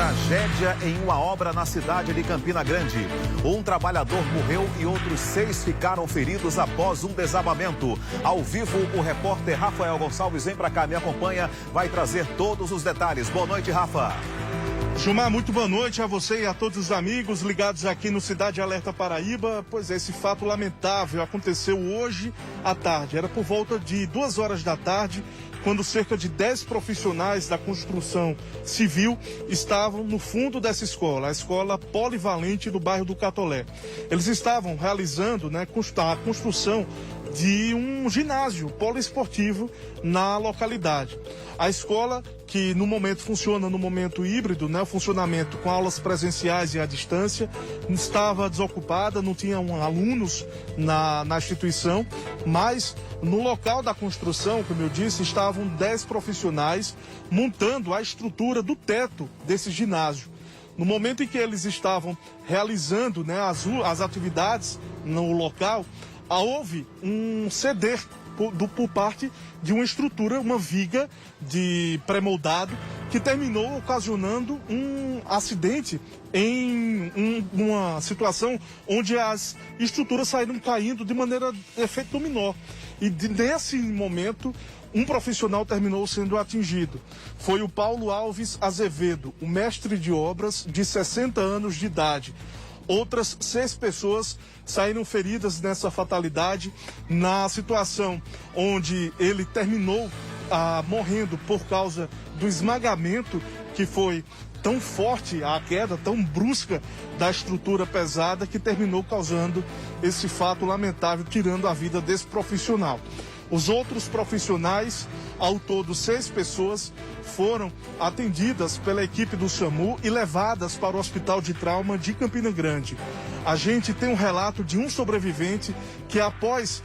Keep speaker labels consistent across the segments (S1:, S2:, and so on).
S1: Tragédia em uma obra na cidade de Campina Grande. Um trabalhador morreu e outros 6 ficaram feridos após um desabamento. Ao vivo, o repórter Rafael Gonçalves vem para cá, me acompanha, vai trazer todos os detalhes. Boa noite, Rafa.
S2: Gilmar, muito boa noite a você e a todos os amigos ligados aqui no Cidade Alerta Paraíba. Pois é, esse fato lamentável aconteceu hoje à tarde. Era por volta de 2 horas da tarde, quando cerca de 10 profissionais da construção civil estavam no fundo dessa escola, a escola polivalente do bairro do Catolé. Eles estavam realizando a construção de um ginásio poliesportivo na localidade. A escola, que no momento funciona no momento híbrido, o funcionamento com aulas presenciais e à distância, estava desocupada, não tinha alunos na instituição, mas no local da construção, como eu disse, estavam 10 profissionais montando a estrutura do teto desse ginásio. No momento em que eles estavam realizando as atividades no local, houve um ceder por parte de uma estrutura, uma viga de pré-moldado, que terminou ocasionando um acidente em uma situação onde as estruturas saíram caindo de maneira efeito dominó. E nesse momento, um profissional terminou sendo atingido. Foi o Paulo Alves Azevedo, o mestre de obras de 60 anos de idade. Outras 6 pessoas saíram feridas nessa fatalidade, na situação onde ele terminou morrendo por causa do esmagamento, que foi tão forte, a queda tão brusca da estrutura pesada, que terminou causando esse fato lamentável, tirando a vida desse profissional. Os outros profissionais, ao todo 6 pessoas, foram atendidas pela equipe do SAMU e levadas para o Hospital de Trauma de Campina Grande. A gente tem um relato de um sobrevivente que, após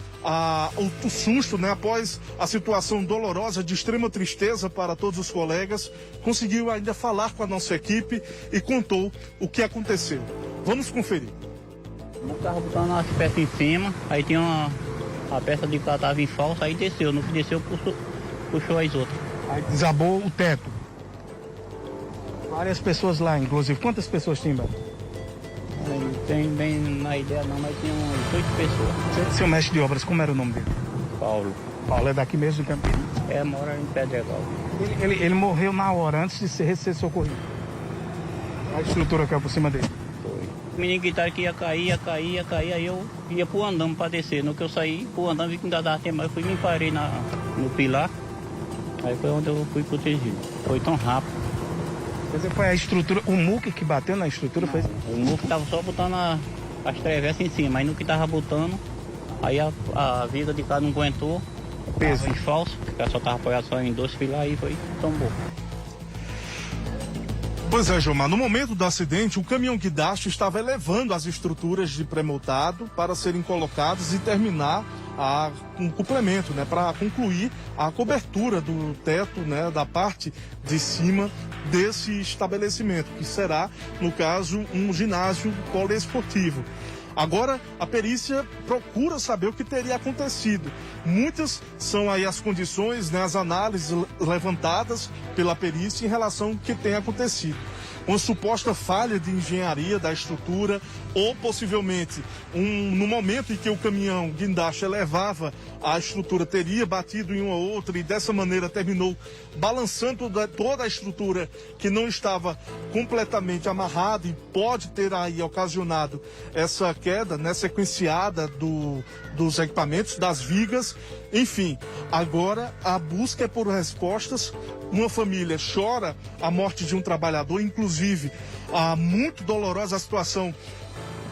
S2: o susto, após a situação dolorosa, de extrema tristeza para todos os colegas, conseguiu ainda falar com a nossa equipe e contou o que aconteceu. Vamos conferir.
S3: Eu estava botando as peças em cima, aí tinha a peça de cá estava em falso, aí desceu. No que desceu, puxou as outras.
S2: Aí desabou o teto. Várias pessoas lá, inclusive. Quantas pessoas tinha, Beto?
S3: Não tem bem na ideia não, mas tinha umas 8 pessoas.
S2: Seu mestre de obras, como era o nome dele?
S3: Paulo.
S2: Paulo é daqui mesmo de Campinas?
S3: Mora em Pedregal.
S2: Ele morreu na hora, antes de ser socorrido. A estrutura caiu por cima dele.
S3: O menino gritaram que ia cair, aí eu ia pro andame para descer. No que eu saí pro andame, vi que não dava tempo, mas eu fui me parei no pilar. Aí foi onde eu fui protegido. Foi tão rápido.
S2: Quer dizer, foi a estrutura, o muque que bateu na estrutura?
S3: Não, o muque tava só botando as travessas em cima, aí no que tava botando, aí a viga de cá não aguentou, peso em falso, porque só tava apoiado só em 2 pilares, aí foi tombou.
S2: Pois é, Gilmar, no momento do acidente, o caminhão guindaste estava elevando as estruturas de pré-moldado para serem colocadas e terminar um complemento, para concluir a cobertura do teto, da parte de cima desse estabelecimento, que será, no caso, um ginásio poliesportivo. Agora, a perícia procura saber o que teria acontecido. Muitas são aí as condições, as análises levantadas pela perícia em relação ao que tem acontecido. Uma suposta falha de engenharia da estrutura, ou possivelmente no momento em que o caminhão guindaste elevava a estrutura, teria batido em uma outra e dessa maneira terminou balançando toda a estrutura que não estava completamente amarrada e pode ter aí ocasionado essa queda, sequenciada dos equipamentos, das vigas. Enfim, agora a busca é por respostas. Uma família chora a morte de um trabalhador, inclusive muito dolorosa a situação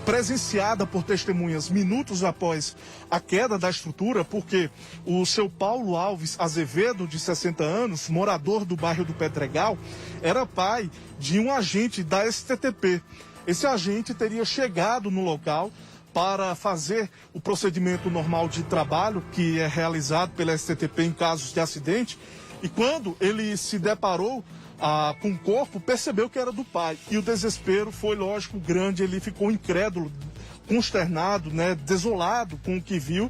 S2: presenciada por testemunhas minutos após a queda da estrutura, porque o seu Paulo Alves Azevedo, de 60 anos, morador do bairro do Pedregal, era pai de um agente da STTP. Esse agente teria chegado no local para fazer o procedimento normal de trabalho que é realizado pela STTP em casos de acidente, e quando ele se deparou com o corpo, percebeu que era do pai. E o desespero foi, lógico, grande. Ele ficou incrédulo consternado, né, desolado com o que viu.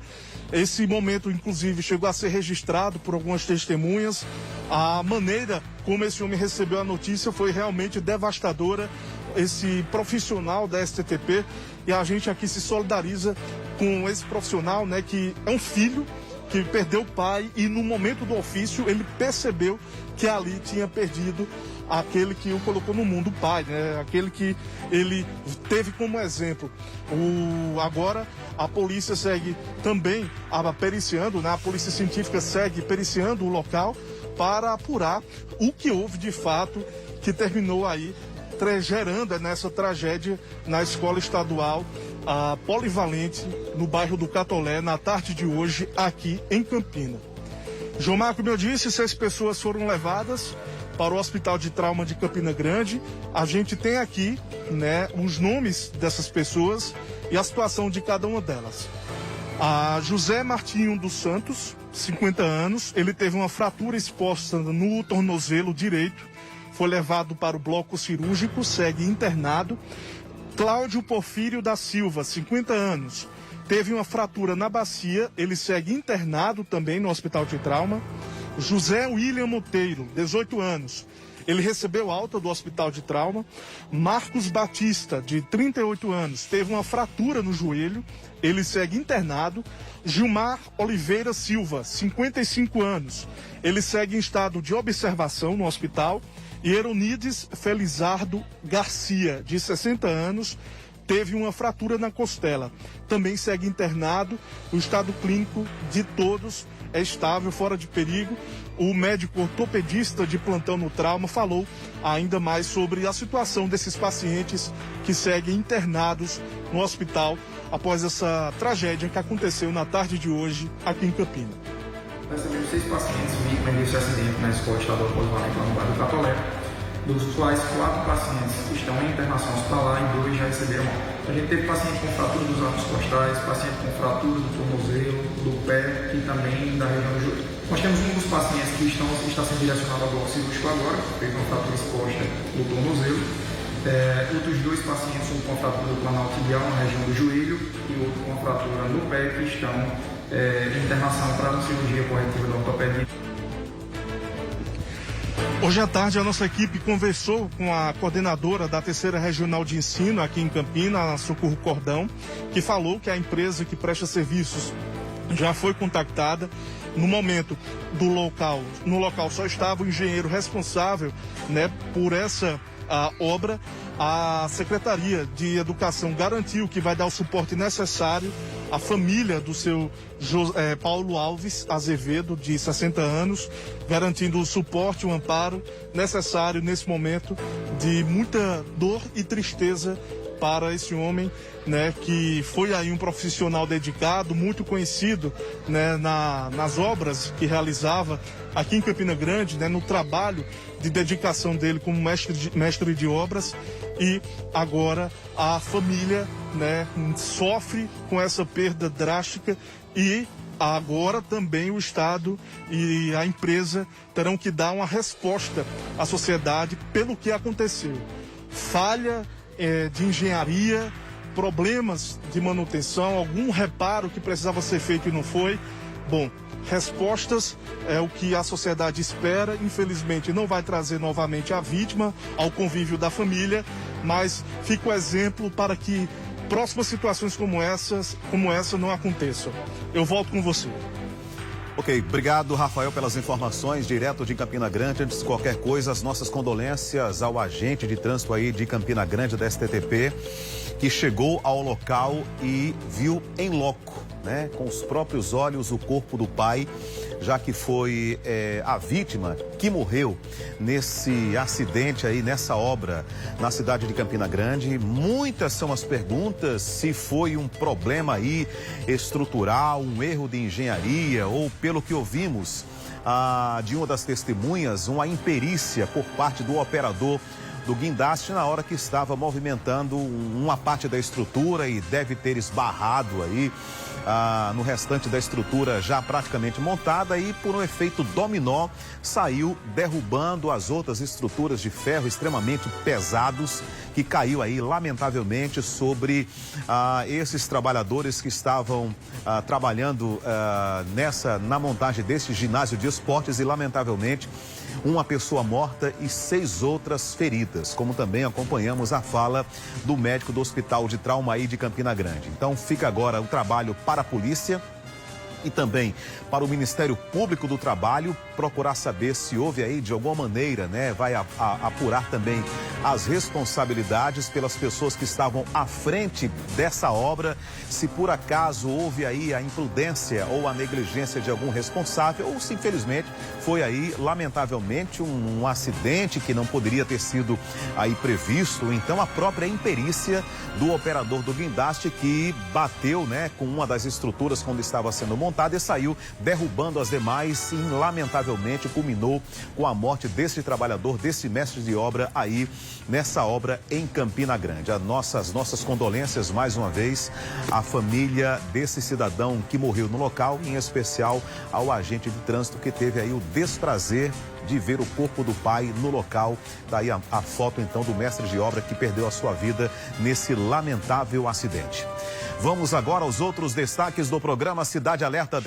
S2: Esse momento, inclusive, chegou a ser registrado por algumas testemunhas. A maneira como esse homem recebeu a notícia foi realmente devastadora. Esse profissional da STTP, e a gente aqui se solidariza com esse profissional, né, que é um filho que perdeu o pai e no momento do ofício ele percebeu que ali tinha perdido aquele que o colocou no mundo, o pai, né? Aquele que ele teve como exemplo. Agora a polícia segue também periciando, né? A polícia científica segue periciando o local para apurar o que houve de fato que terminou aí gerando nessa tragédia na escola estadual polivalente no bairro do Catolé na tarde de hoje aqui em Campina. João Marco, como eu disse, 6 pessoas foram levadas para o Hospital de Trauma de Campina Grande. A gente tem aqui, né, os nomes dessas pessoas e a situação de cada uma delas. A José Martinho dos Santos, 50 anos, ele teve uma fratura exposta no tornozelo direito, foi levado para o bloco cirúrgico, segue internado. Cláudio Porfírio da Silva, 50 anos, teve uma fratura na bacia, ele segue internado também no Hospital de Trauma. José William Monteiro, 18 anos, ele recebeu alta do Hospital de Trauma. Marcos Batista, de 38 anos, teve uma fratura no joelho, ele segue internado. Gilmar Oliveira Silva, 55 anos, ele segue em estado de observação no hospital. E Eronides Felizardo Garcia, de 60 anos, teve uma fratura na costela. Também segue internado. O estado clínico de todos é estável, fora de perigo. O médico ortopedista de plantão no trauma falou ainda mais sobre a situação desses pacientes que seguem internados no hospital após essa tragédia que aconteceu na tarde de hoje aqui em Campina.
S4: Nós temos 6 pacientes vítimas desse acidente na escola estadual polivalente lá no bairro do Catolé, dos quais 4 pacientes estão em internação hospitalar e 2 já receberam alta. A gente teve paciente com fratura dos arcos costais, paciente com fratura do tornozelo, do pé e também da região do joelho. Nós temos um dos pacientes que está sendo direcionado ao bloco cirúrgico agora, que fez uma fratura exposta do tornozelo. Outros 2 pacientes com fratura do planal tibial na região do joelho e outro com fratura no pé que estão internação para a cirurgia corretiva da ortopedia.
S2: Hoje à tarde a nossa equipe conversou com a coordenadora da 3ª Regional de Ensino aqui em Campina, a Socorro Cordão, que falou que a empresa que presta serviços já foi contactada. No momento no local só estava o engenheiro responsável, né, por essa obra. A Secretaria de Educação garantiu que vai dar o suporte necessário à família do seu Paulo Alves Azevedo, de 60 anos, garantindo o suporte, o amparo necessário nesse momento de muita dor e tristeza para esse homem, né, que foi aí um profissional dedicado, muito conhecido, né, nas obras que realizava aqui em Campina Grande, né, no trabalho de dedicação dele como mestre de obras. E agora a família, né, sofre com essa perda drástica e agora também o Estado e a empresa terão que dar uma resposta à sociedade pelo que aconteceu. Falha de engenharia, problemas de manutenção, algum reparo que precisava ser feito e não foi. Bom, respostas é o que a sociedade espera. Infelizmente não vai trazer novamente a vítima ao convívio da família, mas fica o exemplo para que próximas situações como essa não aconteçam. Eu volto com você.
S1: Ok, obrigado, Rafael, pelas informações direto de Campina Grande. Antes de qualquer coisa, as nossas condolências ao agente de trânsito aí de Campina Grande da STTP, que chegou ao local e viu em loco, né, com os próprios olhos o corpo do pai, já que foi a vítima que morreu nesse acidente aí, nessa obra na cidade de Campina Grande. Muitas são as perguntas, se foi um problema aí estrutural, um erro de engenharia ou, pelo que ouvimos de uma das testemunhas, uma imperícia por parte do operador do guindaste na hora que estava movimentando uma parte da estrutura e deve ter esbarrado aí no restante da estrutura já praticamente montada e por um efeito dominó saiu derrubando as outras estruturas de ferro extremamente pesados que caiu aí lamentavelmente sobre esses trabalhadores que estavam trabalhando na montagem desse ginásio de esportes e lamentavelmente uma pessoa morta e 6 outras feridas, como também acompanhamos a fala do médico do Hospital de Traumaí de Campina Grande. Então fica agora o trabalho para a polícia e também para o Ministério Público do Trabalho procurar saber se houve aí de alguma maneira, né, vai apurar também as responsabilidades pelas pessoas que estavam à frente dessa obra, se por acaso houve aí a imprudência ou a negligência de algum responsável ou se infelizmente foi aí lamentavelmente um acidente que não poderia ter sido aí previsto, então a própria imperícia do operador do guindaste que bateu, né, com uma das estruturas quando estava sendo montada e saiu derrubando as demais e lamentavelmente culminou com a morte desse trabalhador, desse mestre de obra aí nessa obra em Campina Grande. As nossas condolências mais uma vez à família desse cidadão que morreu no local, em especial ao agente de trânsito que teve aí o desprazer de ver o corpo do pai no local. Daí a foto então do mestre de obra que perdeu a sua vida nesse lamentável acidente. Vamos agora aos outros destaques do programa Cidade Alerta.